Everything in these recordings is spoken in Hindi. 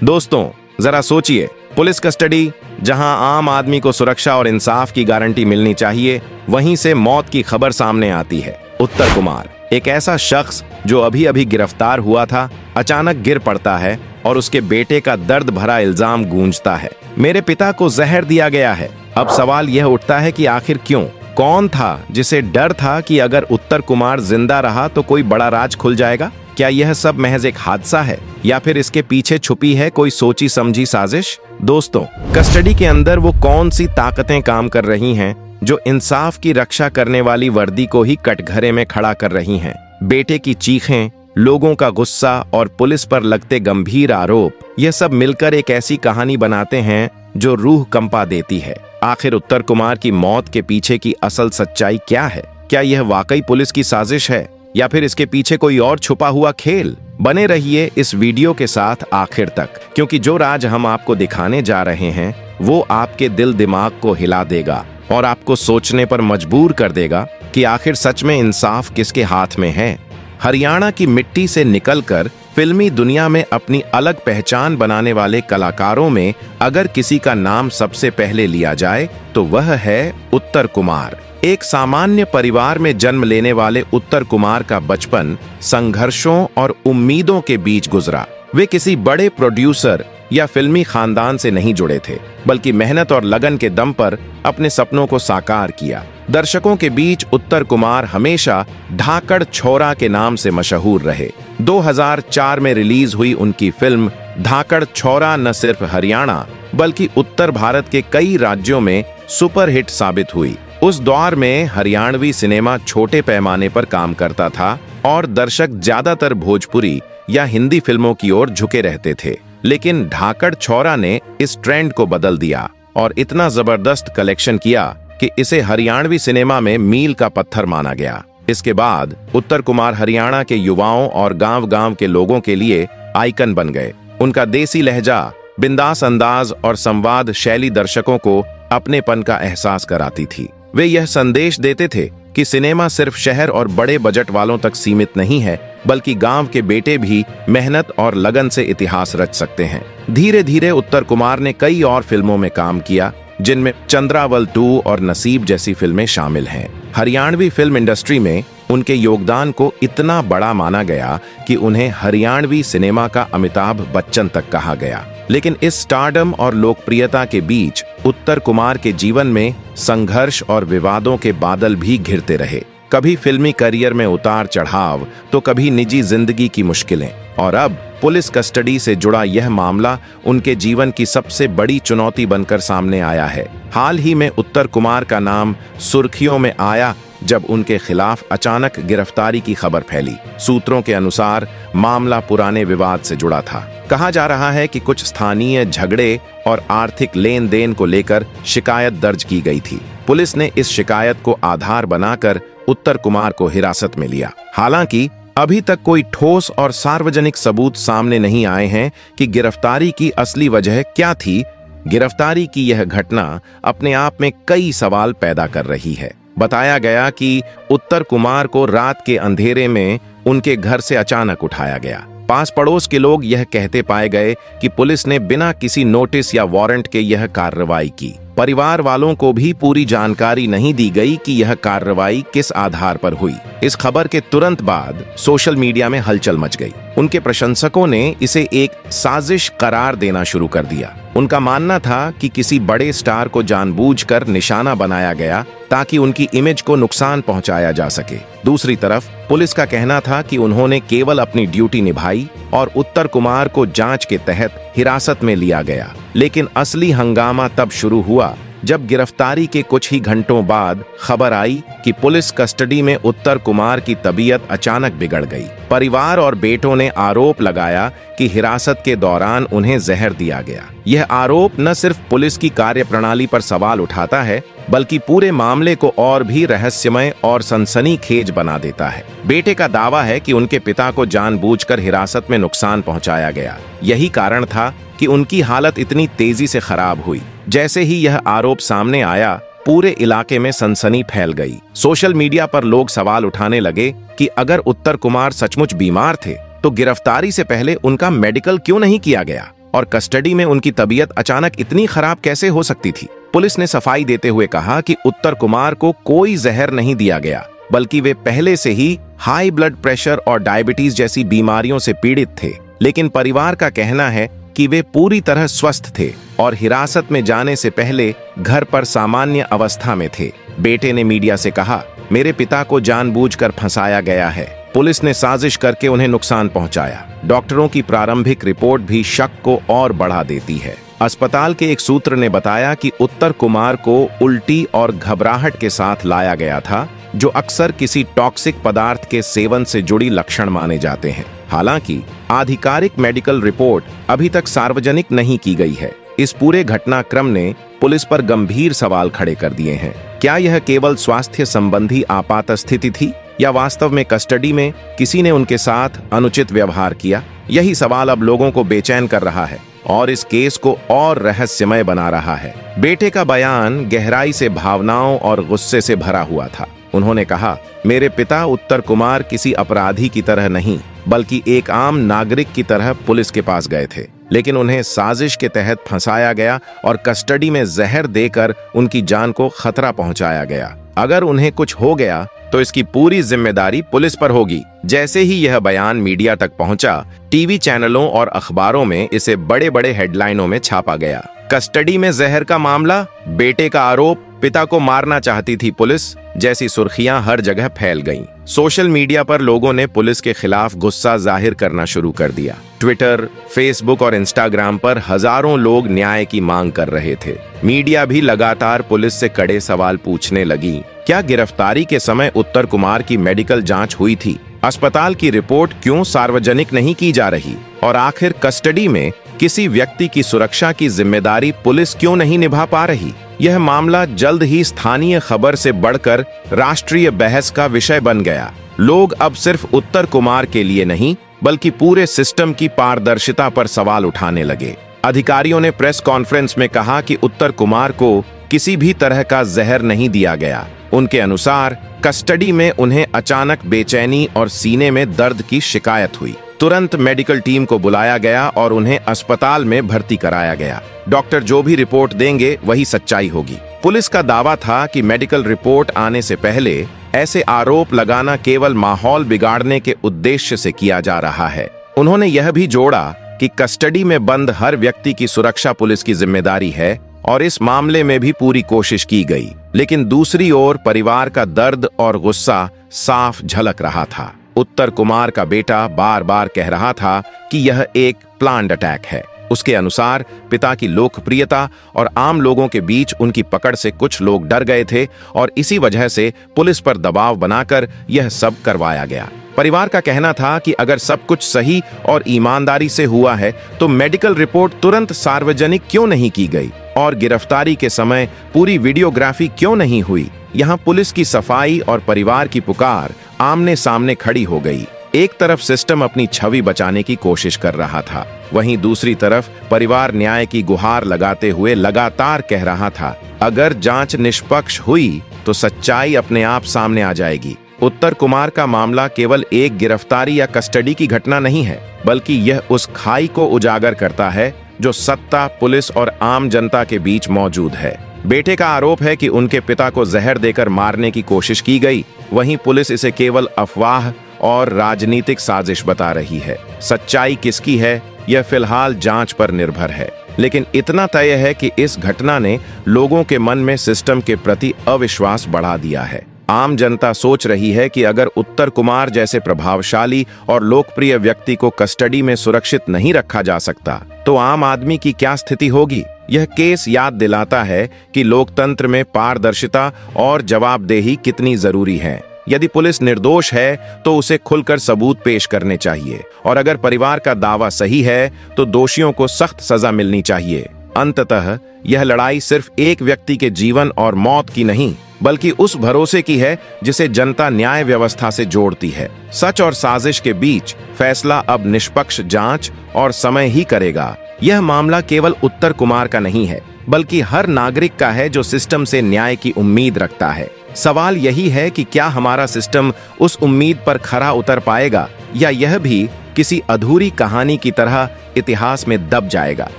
दोस्तों, जरा सोचिए, पुलिस कस्टडी, जहां आम आदमी को सुरक्षा और इंसाफ की गारंटी मिलनी चाहिए, वहीं से मौत की खबर सामने आती है। उत्तर कुमार, एक ऐसा शख्स जो अभी अभी गिरफ्तार हुआ था, अचानक गिर पड़ता है और उसके बेटे का दर्द भरा इल्जाम गूंजता है, मेरे पिता को जहर दिया गया है। अब सवाल यह उठता है कि आखिर क्यों? कौन था जिसे डर था कि अगर उत्तर कुमार जिंदा रहा तो कोई बड़ा राज खुल जाएगा? क्या यह सब महज एक हादसा है या फिर इसके पीछे छुपी है कोई सोची समझी साजिश? दोस्तों, कस्टडी के अंदर वो कौन सी ताकतें काम कर रही हैं जो इंसाफ की रक्षा करने वाली वर्दी को ही कटघरे में खड़ा कर रही हैं? बेटे की चीखें, लोगों का गुस्सा और पुलिस पर लगते गंभीर आरोप, यह सब मिलकर एक ऐसी कहानी बनाते हैं जो रूह कंपा देती है। आखिर उत्तर कुमार की मौत के पीछे की असल सच्चाई क्या है? क्या यह वाकई पुलिस की साजिश है या फिर इसके पीछे कोई और छुपा हुआ खेल? बने रहिए इस वीडियो के साथ आखिर तक, क्योंकि जो राज हम आपको दिखाने जा रहे हैं वो आपके दिल दिमाग को हिला देगा और आपको सोचने पर मजबूर कर देगा कि आखिर सच में इंसाफ किसके हाथ में है। हरियाणा की मिट्टी से निकलकर फिल्मी दुनिया में अपनी अलग पहचान बनाने वाले कलाकारों में अगर किसी का नाम सबसे पहले लिया जाए तो वह है उत्तर कुमार। एक सामान्य परिवार में जन्म लेने वाले उत्तर कुमार का बचपन संघर्षों और उम्मीदों के बीच गुजरा। वे किसी बड़े प्रोड्यूसर या फिल्मी खानदान से नहीं जुड़े थे, बल्कि मेहनत और लगन के दम पर अपने सपनों को साकार किया। दर्शकों के बीच उत्तर कुमार हमेशा धाकड़ छोरा के नाम से मशहूर रहे। 2004 में रिलीज हुई उनकी फिल्म धाकड़ छोरा न सिर्फ हरियाणा बल्कि उत्तर भारत के कई राज्यों में सुपरहिट साबित हुई। उस दौर में हरियाणवी सिनेमा छोटे पैमाने पर काम करता था और दर्शक ज्यादातर भोजपुरी या हिंदी फिल्मों की ओर झुके रहते थे। लेकिन धाकड़ छोरा ने इस ट्रेंड को बदल दिया और इतना जबरदस्त कलेक्शन किया कि इसे हरियाणवी सिनेमा में मील का पत्थर माना गया। इसके बाद उत्तर कुमार हरियाणा के युवाओं और गांव-गांव के लोगों के लिए आइकन बन गए। उनका देसी लहजा, बिंदास अंदाज और संवाद शैली दर्शकों को अपनेपन का एहसास कराती थी। वे यह संदेश देते थे कि सिनेमा सिर्फ शहर और बड़े बजट वालों तक सीमित नहीं है, बल्कि गांव के बेटे भी मेहनत और लगन से इतिहास रच सकते हैं। धीरे धीरे उत्तर कुमार ने कई और फिल्मों में काम किया, जिनमें चंद्रावल 2 और नसीब जैसी फिल्में शामिल हैं। हरियाणवी फिल्म इंडस्ट्री में उनके योगदान को इतना बड़ा माना गया कि उन्हें हरियाणवी सिनेमा का अमिताभ बच्चन तक कहा गया। लेकिन इस स्टारडम और लोकप्रियता के बीच उत्तर कुमार के जीवन में संघर्ष और विवादों के बादल भी घिरते रहे। कभी फिल्मी करियर में उतार चढ़ाव तो कभी निजी जिंदगी की मुश्किलें, और अब पुलिस कस्टडी से जुड़ा यह मामला उनके जीवन की सबसे बड़ी चुनौती बनकर सामने आया है। हाल ही में उत्तर कुमार का नाम सुर्खियों में आया जब उनके खिलाफ अचानक गिरफ्तारी की खबर फैली। सूत्रों के अनुसार मामला पुराने विवाद से जुड़ा था। कहा जा रहा है कि कुछ स्थानीय झगड़े और आर्थिक लेन देन को लेकर शिकायत दर्ज की गई थी। पुलिस ने इस शिकायत को आधार बनाकर उत्तर कुमार को हिरासत में लिया। हालांकि अभी तक कोई ठोस और सार्वजनिक सबूत सामने नहीं आए हैं कि गिरफ्तारी की असली वजह क्या थी। गिरफ्तारी की यह घटना अपने आप में कई सवाल पैदा कर रही है। बताया गया कि उत्तर कुमार को रात के अंधेरे में उनके घर से अचानक उठाया गया। पास पड़ोस के लोग यह कहते पाए गए कि पुलिस ने बिना किसी नोटिस या वारंट के यह कार्रवाई की। परिवार वालों को भी पूरी जानकारी नहीं दी गई कि यह कार्रवाई किस आधार पर हुई। इस खबर के तुरंत बाद सोशल मीडिया में हलचल मच गई। उनके प्रशंसकों ने इसे एक साजिश करार देना शुरू कर दिया। उनका मानना था कि किसी बड़े स्टार को जानबूझकर निशाना बनाया गया ताकि उनकी इमेज को नुकसान पहुंचाया जा सके। दूसरी तरफ पुलिस का कहना था कि उन्होंने केवल अपनी ड्यूटी निभाई और उत्तर कुमार को जांच के तहत हिरासत में लिया गया। लेकिन असली हंगामा तब शुरू हुआ जब गिरफ्तारी के कुछ ही घंटों बाद खबर आई कि पुलिस कस्टडी में उत्तर कुमार की तबीयत अचानक बिगड़ गई। परिवार और बेटों ने आरोप लगाया कि हिरासत के दौरान उन्हें जहर दिया गया। यह आरोप न सिर्फ पुलिस की कार्यप्रणाली पर सवाल उठाता है, बल्कि पूरे मामले को और भी रहस्यमय और सनसनीखेज बना देता है। बेटे का दावा है कि उनके पिता को जानबूझकर हिरासत में नुकसान पहुंचाया गया। यही कारण था कि उनकी हालत इतनी तेजी से खराब हुई। जैसे ही यह आरोप सामने आया, पूरे इलाके में सनसनी फैल गई। सोशल मीडिया पर लोग सवाल उठाने लगे कि अगर उत्तर कुमार सचमुच बीमार थे तो गिरफ्तारी से पहले उनका मेडिकल क्यों नहीं किया गया। और कस्टडी में उनकी तबीयत अचानक इतनी खराब कैसे हो सकती थी? पुलिस ने सफाई देते हुए कहा कि उत्तर कुमार को कोई जहर नहीं दिया गया, बल्कि वे पहले से ही हाई ब्लड प्रेशर और डायबिटीज जैसी बीमारियों से पीड़ित थे। लेकिन परिवार का कहना है कि वे पूरी तरह स्वस्थ थे और हिरासत में जाने से पहले घर पर सामान्य अवस्था में थे। बेटे ने मीडिया से कहा, मेरे पिता को जानबूझकर फंसाया गया है। पुलिस ने साजिश करके उन्हें नुकसान पहुंचाया। डॉक्टरों की प्रारंभिक रिपोर्ट भी शक को और बढ़ा देती है। अस्पताल के एक सूत्र ने बताया कि उत्तर कुमार को उल्टी और घबराहट के साथ लाया गया था, जो अक्सर किसी टॉक्सिक पदार्थ के सेवन से जुड़ी लक्षण माने जाते हैं। हालांकि आधिकारिक मेडिकल रिपोर्ट अभी तक सार्वजनिक नहीं की गई है। इस पूरे घटनाक्रम ने पुलिस पर गंभीर सवाल खड़े कर दिए हैं। क्या यह केवल स्वास्थ्य संबंधी आपात स्थिति थी या वास्तव में कस्टडी में किसी ने उनके साथ अनुचित व्यवहार किया? यही सवाल अब लोगों को बेचैन कर रहा है और इस केस को और रहस्यमय बना रहा है। बेटे का बयान गहराई से भावनाओं और गुस्से से भरा हुआ था। उन्होंने कहा, मेरे पिता उत्तर कुमार किसी अपराधी की तरह नहीं, बल्कि एक आम नागरिक की तरह पुलिस के पास गए थे, लेकिन उन्हें साजिश के तहत फंसाया गया और कस्टडी में जहर देकर उनकी जान को खतरा पहुंचाया गया। अगर उन्हें कुछ हो गया तो इसकी पूरी जिम्मेदारी पुलिस पर होगी। जैसे ही यह बयान मीडिया तक पहुंचा, टीवी चैनलों और अखबारों में इसे बड़े बड़े हेडलाइनों में छापा गया। कस्टडी में जहर का मामला, बेटे का आरोप, पिता को मारना चाहती थी पुलिस जैसी सुर्खियां हर जगह फैल गईं। सोशल मीडिया पर लोगों ने पुलिस के खिलाफ गुस्सा जाहिर करना शुरू कर दिया। ट्विटर, फेसबुक और इंस्टाग्राम पर हजारों लोग न्याय की मांग कर रहे थे। मीडिया भी लगातार पुलिस से कड़े सवाल पूछने लगी। क्या गिरफ्तारी के समय उत्तर कुमार की मेडिकल जांच हुई थी? अस्पताल की रिपोर्ट क्यों सार्वजनिक नहीं की जा रही? और आखिर कस्टडी में किसी व्यक्ति की सुरक्षा की जिम्मेदारी पुलिस क्यों नहीं निभा पा रही? यह मामला जल्द ही स्थानीय खबर से बढ़कर राष्ट्रीय बहस का विषय बन गया। लोग अब सिर्फ उत्तर कुमार के लिए नहीं, बल्कि पूरे सिस्टम की पारदर्शिता पर सवाल उठाने लगे। अधिकारियों ने प्रेस कॉन्फ्रेंस में कहा कि उत्तर कुमार को किसी भी तरह का जहर नहीं दिया गया। उनके अनुसार कस्टडी में उन्हें अचानक बेचैनी और सीने में दर्द की शिकायत हुई। तुरंत मेडिकल टीम को बुलाया गया और उन्हें अस्पताल में भर्ती कराया गया। डॉक्टर जो भी रिपोर्ट देंगे वही सच्चाई होगी। पुलिस का दावा था कि मेडिकल रिपोर्ट आने से पहले ऐसे आरोप लगाना केवल माहौल बिगाड़ने के उद्देश्य से किया जा रहा है। उन्होंने यह भी जोड़ा कि कस्टडी में बंद हर व्यक्ति की सुरक्षा पुलिस की जिम्मेदारी है और इस मामले में भी पूरी कोशिश की गई। लेकिन दूसरी ओर परिवार का दर्द और गुस्सा साफ झलक रहा था। उत्तर कुमार का बेटा बार बार कह रहा था कि यह एक प्लान्ड अटैक है। उसके अनुसार पिता की लोकप्रियता और आम लोगों के बीच उनकी पकड़ से कुछ लोग डर गए थे और इसी वजह से पुलिस पर दबाव बनाकर यह सब करवाया गया। परिवार का कहना था कि अगर सब कुछ सही और ईमानदारी से हुआ है तो मेडिकल रिपोर्ट तुरंत सार्वजनिक क्यों नहीं की गई और गिरफ्तारी के समय पूरी वीडियोग्राफी क्यों नहीं हुई। यहाँ पुलिस की सफाई और परिवार की पुकार आमने सामने खड़ी हो गई। एक तरफ सिस्टम अपनी छवि बचाने की कोशिश कर रहा था, वहीं दूसरी तरफ परिवार न्याय की गुहार लगाते हुए लगातार कह रहा था, अगर जांच निष्पक्ष हुई तो सच्चाई अपने आप सामने आ जाएगी। उत्तर कुमार का मामला केवल एक गिरफ्तारी या कस्टडी की घटना नहीं है, बल्कि यह उस खाई को उजागर करता है जो सत्ता, पुलिस और आम जनता के बीच मौजूद है। बेटे का आरोप है कि उनके पिता को जहर देकर मारने की कोशिश की गई, वहीं पुलिस इसे केवल अफवाह और राजनीतिक साजिश बता रही है। सच्चाई किसकी है, यह फिलहाल जांच पर निर्भर है। लेकिन इतना तय है कि इस घटना ने लोगों के मन में सिस्टम के प्रति अविश्वास बढ़ा दिया है। आम जनता सोच रही है कि अगर उत्तर कुमार जैसे प्रभावशाली और लोकप्रिय व्यक्ति को कस्टडी में सुरक्षित नहीं रखा जा सकता तो आम आदमी की क्या स्थिति होगी। यह केस याद दिलाता है कि लोकतंत्र में पारदर्शिता और जवाबदेही कितनी जरूरी है। यदि पुलिस निर्दोष है तो उसे खुलकर सबूत पेश करने चाहिए और अगर परिवार का दावा सही है तो दोषियों को सख्त सजा मिलनी चाहिए। अंततः यह लड़ाई सिर्फ एक व्यक्ति के जीवन और मौत की नहीं, बल्कि उस भरोसे की है जिसे जनता न्याय व्यवस्था से जोड़ती है। सच और साजिश के बीच फैसला अब निष्पक्ष जांच और समय ही करेगा। यह मामला केवल उत्तर कुमार का नहीं है, बल्कि हर नागरिक का है जो सिस्टम से न्याय की उम्मीद रखता है। सवाल यही है कि क्या हमारा सिस्टम उस उम्मीद पर खरा उतर पाएगा या यह भी किसी अधूरी कहानी की तरह इतिहास में दब जाएगा।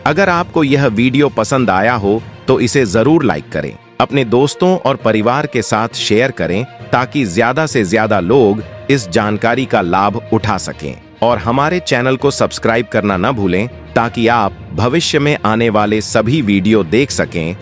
अगर आपको यह वीडियो पसंद आया हो तो इसे जरूर लाइक करें, अपने दोस्तों और परिवार के साथ शेयर करें ताकि ज्यादा से ज्यादा लोग इस जानकारी का लाभ उठा सकें। और हमारे चैनल को सब्सक्राइब करना न भूलें ताकि आप भविष्य में आने वाले सभी वीडियो देख सकें।